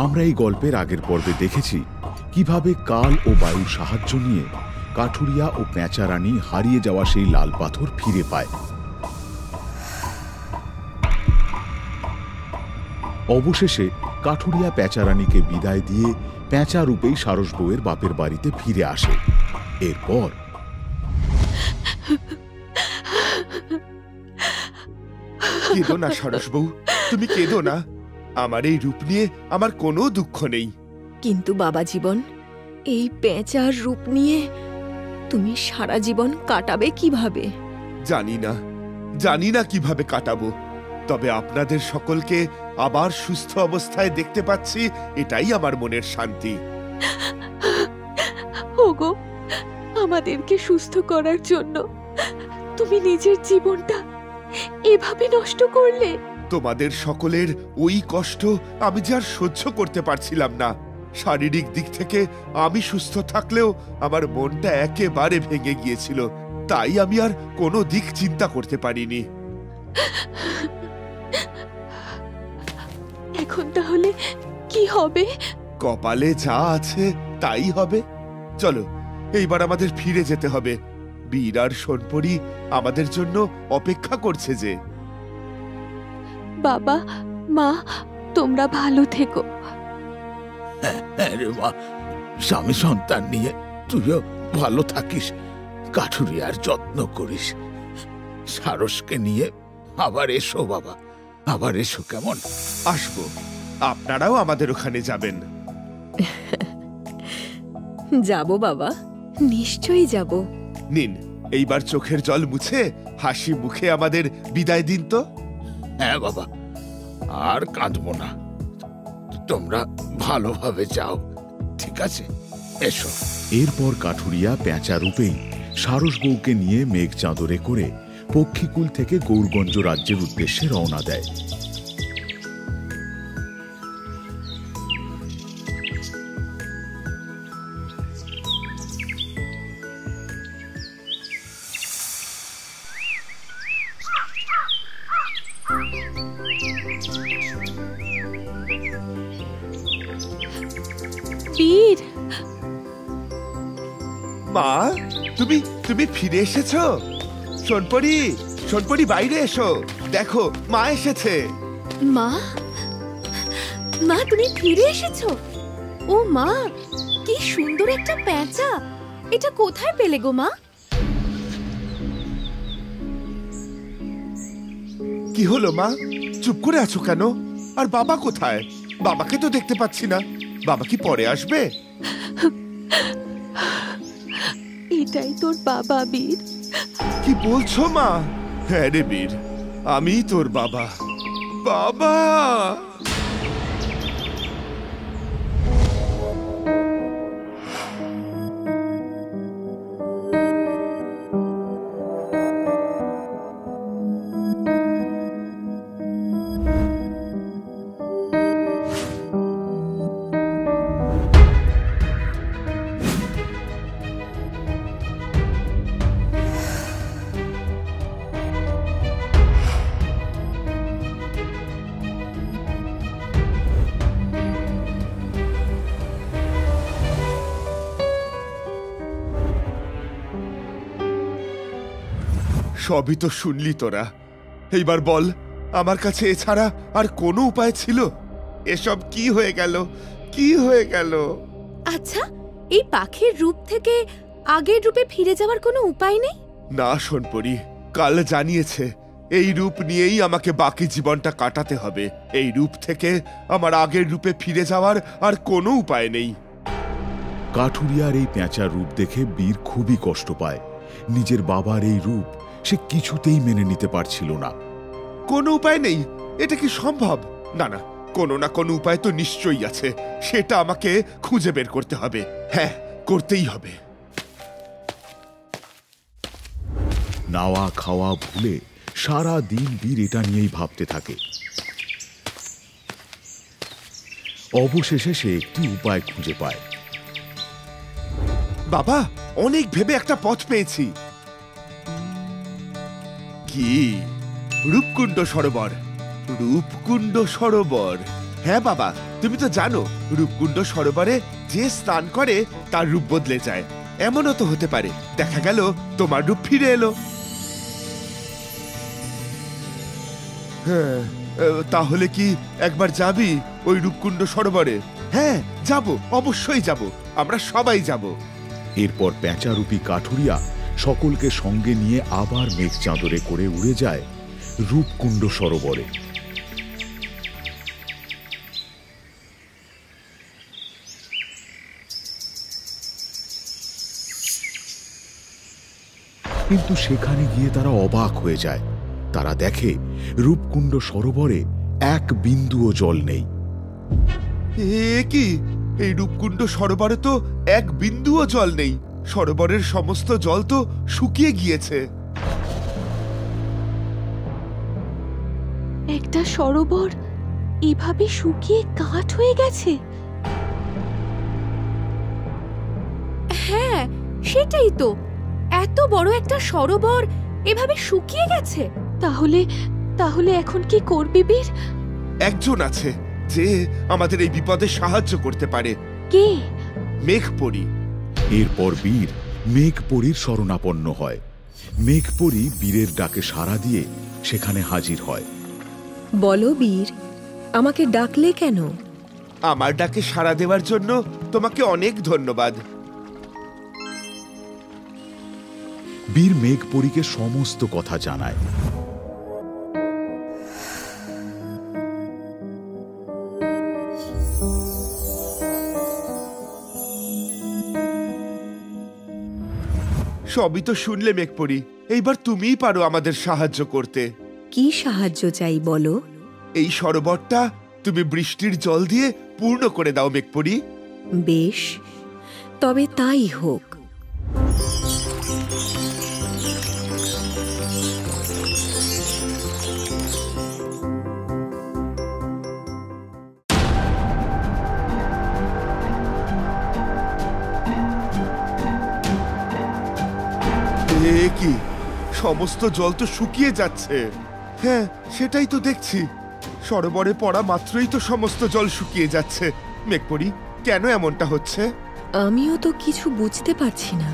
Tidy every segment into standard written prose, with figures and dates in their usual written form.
আমরা এই গল্পের আগের পর্বে দেখেছি কিভাবে কাল ও বায়ুর সাহায্য নিয়ে কাঠুরিয়া ও পেঁচারানী হারিয়ে যাওয়া সেই লাল পাথর ফিরে পায়। অবশেষে কাঠুরিয়া পেঁচারানীকে বিদায় দিয়ে পেঁচা রূপেই সারস বউয়ের বাপের বাড়িতে ফিরে আসে। এরপর কেঁদো না সারস বউ, তুমি কেঁদো না। আমার এই রূপ নিয়ে আমার কোনো দুঃখ নেই। কিন্তু বাবা জীবন, এই পেঁচার রূপ নিয়ে তুমি সারা জীবন কাটাবে কিভাবে? জানি না কিভাবে কাটাবো, তবে আপনাদের সকলকে আবার সুস্থ অবস্থায় দেখতে পাচ্ছি, এটাই আমার মনের শান্তি। ওগো, আমাদেরকে সুস্থ করার জন্য তুমি নিজের জীবনটা এভাবে নষ্ট করলে? তোমাদের সকলের ওই কষ্ট আমি যে আর সহ্য করতে পারছিলাম না। শারীরিক দিক থেকে আমি সুস্থ থাকলেও আমার মনটা একেবারে ভেঙে গিয়েছিল, তাই আমি আর কোনো দিক চিন্তা করতে পারিনি। এখন তাহলে কি হবে? কপালে যা আছে তাই হবে। চলো, এইবার আমাদের ফিরে যেতে হবে। বীর আর সোনপরি আমাদের জন্য অপেক্ষা করছে যে। বাবা মা, তোমরা ভালো থেকো। স্বামী সন্তান নিয়ে তুইও ভালো থাকিস, কাঠুরিয়ার যত্ন করিস। সারসকে নিয়ে আবার এসো বাবা, আবার এসো। কেমন? আসবো, আপনারাও আমাদের ওখানে যাবেন। যাব বাবা, নিশ্চয়ই যাব। নিন, এইবার চোখের জল মুছে হাসি মুখে আমাদের বিদায় দিন তো। হ্যাঁ বাবা, আর কাঁদবো না। তোমরা ভালোভাবে যাও, ঠিক আছে? এসো। এরপর কাঠুরিয়া পেঁচা রূপেই সারস বউকে নিয়ে মেঘ চাদরে করে পক্ষীকুল থেকে গৌরগঞ্জ রাজ্যের উদ্দেশ্যে রওনা দেয়। বীর, মা, তুমি ফিরে এসেছো? সোনপরি বাইরে এসো, দেখো মা এসেছে। মা, মা তুমি ফিরে এসেছো? ও মা, কি সুন্দর একটা পেঁচা! এটা কোথায় পেলে গো মা? কি হলো মা, চুপ করে আছো কেন? আর বাবা কোথায়? বাবাকে তো দেখতে পাচ্ছি না। বাবা কি পরে আসবে? এটাই তোর বাবা বীর। কি বলছো মা? হ্যাঁ রে বীর, আমি তোর বাবা। বাবা! সবই তো শুনলি তোরা। এইবার বল, আমার কাছে এছাড়া আর কোনো উপায় ছিল? এসব কি হয়ে গেল, কি হয়ে গেল? আচ্ছা, এই পাখির রূপ থেকে আগের রূপে ফিরে যাওয়ার কোনো উপায় নেই? না সোনপরি, কাল জানিয়েছে এই রূপ নিয়েই আমাকে বাকি জীবনটা কাটাতে হবে। এই রূপ থেকে আমার আগের রূপে ফিরে যাওয়ার আর কোনো উপায় নেই। কাঠুরিয়ার এই পেঁচার রূপ দেখে বীর খুবই কষ্ট পায়। নিজের বাবার এই রূপ সে কিছুতেই মেনে নিতে পারছিল না। কোনো উপায় নেই? এটা কি সম্ভব? না না, কোনো না কোনো উপায় তো নিশ্চয়ই আছে। সেটা আমাকে খুঁজে বের করতে হবে। হ্যাঁ, করতেই হবে। নাওয়া খাওয়া ভুলে সারা দিন বীর এটা নিয়েই ভাবতে থাকে। অবশেষে সে একটি উপায় খুঁজে পায়। বাবা, অনেক ভেবে একটা পথ পেয়েছি। কি? রূপকুণ্ড সরোবর। রূপকুণ্ড সরোবর? হ্যাঁ বাবা, তুমি তো জানো রূপকুণ্ড সরোবরে যে স্নান করে তার রূপ বদলে যায়। এমনও তো হতে পারে দেখা গেল তোমার রূপ ফিরে এলো। হ্যাঁ, তাহলে কি একবার যাবি ওই রূপকুণ্ড সরোবরে? হ্যাঁ যাব, অবশ্যই যাব, আমরা সবাই যাব। এরপর পেঁচারূপী কাঠুরিয়া সকলকে সঙ্গে নিয়ে আবার মেঘ চাদরে করে উড়ে যায় রূপকুণ্ড সরোবরে। কিন্তু সেখানে গিয়ে তারা অবাক হয়ে যায়। তারা দেখে রূপকুণ্ড সরোবরে এক বিন্দুও জল নেই। এ কি, এই রূপকুণ্ড সরোবরে তো এক বিন্দুও জল নেই। সরোবরের সমস্ত জল তো শুকিয়ে গিয়েছে। একটা সরোবর এভাবে শুকিয়ে কাঠ হয়ে গেছে? হ্যাঁ, সেটাই তো। এত বড় একটা সরোবর এভাবে শুকিয়ে গেছে। তাহলে এখন কি করবি বীর? একজন আছে যে আমাদের এই বিপদে সাহায্য করতে পারে। কে? মেঘপরী। এরপর বীর মেঘপরীর শরণাপন্ন হয়। মেঘপরী বীরের ডাকে সাড়া দিয়ে সেখানে হাজির হয়। বলো বীর, আমাকে ডাকলে কেন? আমার ডাকে সাড়া দেওয়ার জন্য তোমাকে অনেক ধন্যবাদ। বীর মেঘপরীকে সমস্ত কথা জানায়। সবই তো শুনলে মেঘপরী, এইবার তুমিই পারো আমাদের সাহায্য করতে। কি সাহায্য চাই বলো? এই সরোবরটা তুমি বৃষ্টির জল দিয়ে পূর্ণ করে দাও মেঘপরী। বেশ, তবে তাই হোক। এ কি, সমস্ত জল তো শুকিয়ে যাচ্ছে। হ্যাঁ, সেটাই তো দেখছি। সরোবরে পড়া মাত্রই তো সমস্ত জল শুকিয়ে যাচ্ছে। মেঘপরী, কেন এমনটা হচ্ছে? আমিও তো কিছু বুঝতে পারছি না।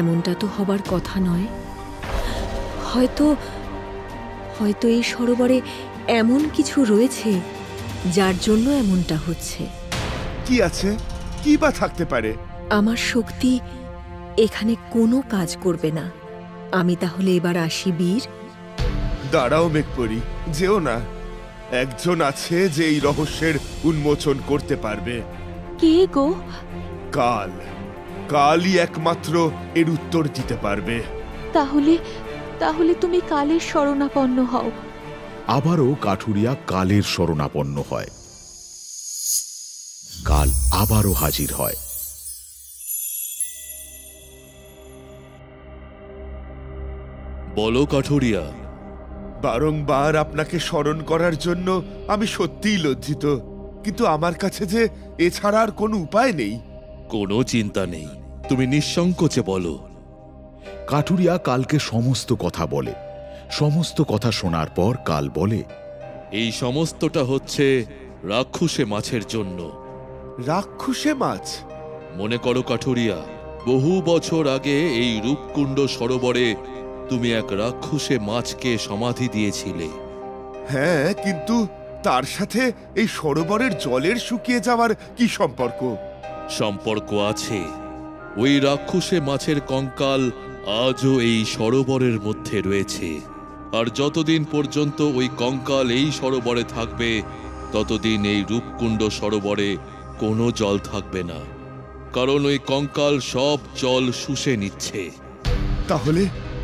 এমনটা তো হবার কথা নয়। হয়তো এই সরোবরে এমন কিছু রয়েছে যার জন্য এমনটা হচ্ছে। কি আছে? কি বা থাকতে পারে? আমার শক্তি এখানে কোনো কাজ করবে না। আমি তাহলে এবার আসি বীর। দাঁড়াও মেঘপরী, যেও না। একজন আছে যে এই রহস্যের উন্মোচন করতে পারবে। কে গো? কালই একমাত্র এর উত্তর দিতে পারবে। তাহলে তুমি কালের শরণাপন্ন হও। আবারও কাঠুরিয়া কালের শরণাপন্ন হয়। কাল আবারও হাজির হয়। বলো কাঠুরিয়া। বারংবার আপনাকে স্মরণ করার জন্য আমি সত্যিই লজ্জিত, কিন্তু আমার কাছে যে এছাড়া আর কোনো উপায় নেই। কোনো চিন্তা নেই, তুমি নিঃসংকোচে বলো। কাঠুরিয়া কালকে সমস্ত কথা বলে। সমস্ত কথা শোনার পর কাল বলে, এই সমস্তটা হচ্ছে রাক্ষসে মাছের জন্য। রাক্ষসে মাছ? মনে করো কাঠুরিয়া, বহু বছর আগে এই রূপকুণ্ড সরোবরে তুমি এক রাক্ষসে মাছকে সমাধি দিয়েছিলে। হ্যাঁ, কিন্তু তার সাথে এই সরোবরের জলের শুকিয়ে যাওয়ার কি সম্পর্ক? সম্পর্ক আছে। ওই রাক্ষসে মাছের কঙ্কাল আজও এই সরোবরের মধ্যে রয়েছে। আর যতদিন পর্যন্ত ওই কঙ্কাল এই সরোবরে থাকবে ততদিন এই রূপকুণ্ড সরোবরে কোনো জল থাকবে না, কারণ ওই কঙ্কাল সব জল শুষে নিচ্ছে।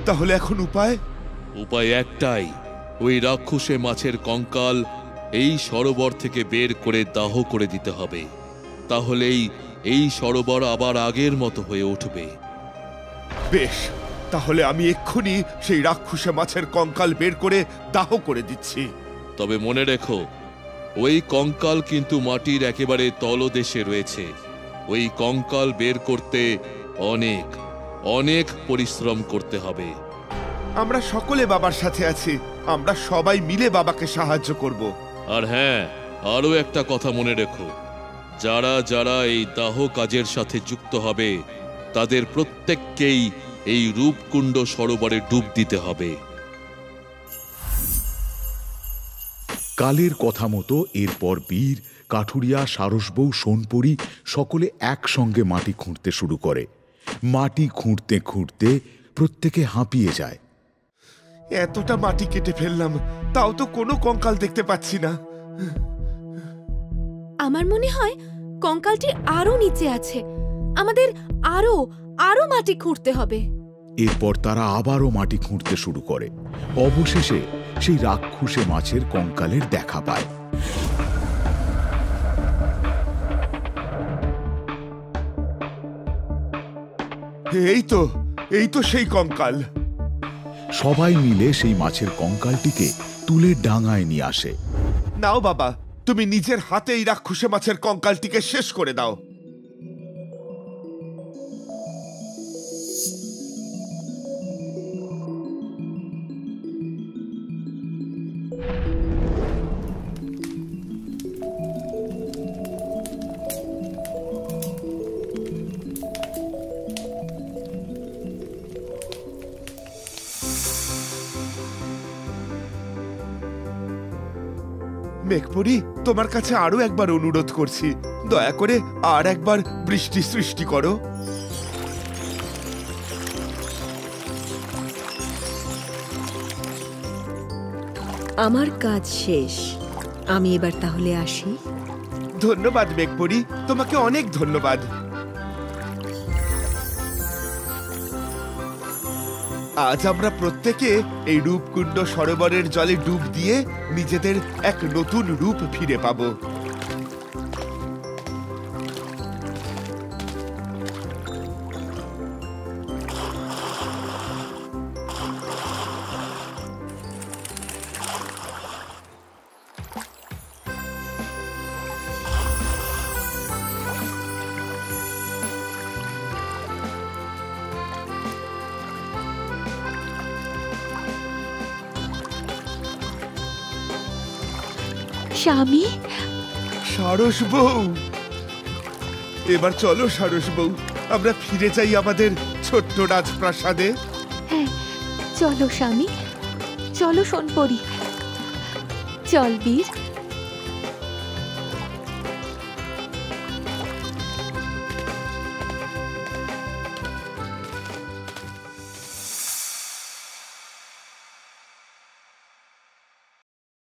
তাহলে এখন উপায় একটাই, ওই রাক্ষসে মাছের কঙ্কাল এই সরোবর থেকে বের করে দাহ করে দিতে হবে। তাহলেই এই সরোবর আবার আগের মতো হয়ে উঠবে। বেশ, তাহলে আমি এক্ষুনি সেই রাক্ষসে মাছের কঙ্কাল বের করে দাহ করে দিচ্ছি। তবে মনে রেখো, ওই কঙ্কাল কিন্তু মাটির একেবারে তলদেশে রয়েছে। ওই কঙ্কাল বের করতে অনেক অনেক পরিশ্রম করতে হবে। আমরা সকলে বাবার সাথে আছি, আমরা সবাই মিলে বাবাকে সাহায্য করব। আর হ্যাঁ, আরও একটা কথা মনে রেখো, যারা যারা এই দাহ কাজের সাথে যুক্ত হবে তাদের প্রত্যেককেই এই রূপকুণ্ড সরোবরে ডুব দিতে হবে। কালের কথা মতো এরপর বীর, কাঠুরিয়া, সারসবউ, সোনপরি সকলে একসঙ্গে মাটি খুঁড়তে শুরু করে। মাটি খুঁড়তে খুঁড়তে প্রত্যেকে হাঁপিয়ে যায়। এতটা মাটি কেটে ফেললাম, তাও তো কোনো কঙ্কাল দেখতে পাচ্ছি না। আমার মনে হয় কঙ্কালটি আরো নিচে আছে। আমাদের আরো আরো মাটি খুঁড়তে হবে। এরপর তারা আবারও মাটি খুঁড়তে শুরু করে। অবশেষে সেই রাক্ষুসে মাছের কঙ্কালের দেখা পায়। এই তো সেই কঙ্কাল। সবাই মিলে সেই মাছের কঙ্কালটিকে তুলে ডাঙায় নিয়ে আসে। নাও বাবা, তুমি নিজের হাতে এই রাক্ষুসে মাছের কঙ্কালটিকে শেষ করে দাও। মেঘপরি, তোমার কাছে আরো একবার অনুরোধ করছি, দয়া করে আর একবার বৃষ্টি সৃষ্টি করো। আমার কাজ শেষ, আমি এবার তাহলে আসি। ধন্যবাদ মেঘপরি, তোমাকে অনেক ধন্যবাদ। আজ আমরা প্রত্যেকে এই রূপকুণ্ড সরোবরের জলে ডুব দিয়ে নিজেদের এক নতুন রূপ ফিরে পাবো। স্বামী, সারসবউ, এবার চলো সারসবউ, আমরা ফিরে যাই আমাদের ছোট্ট রাজপ্রাসাদে। হ্যাঁ চলো স্বামী, চলো সোনপরি, চল বীর।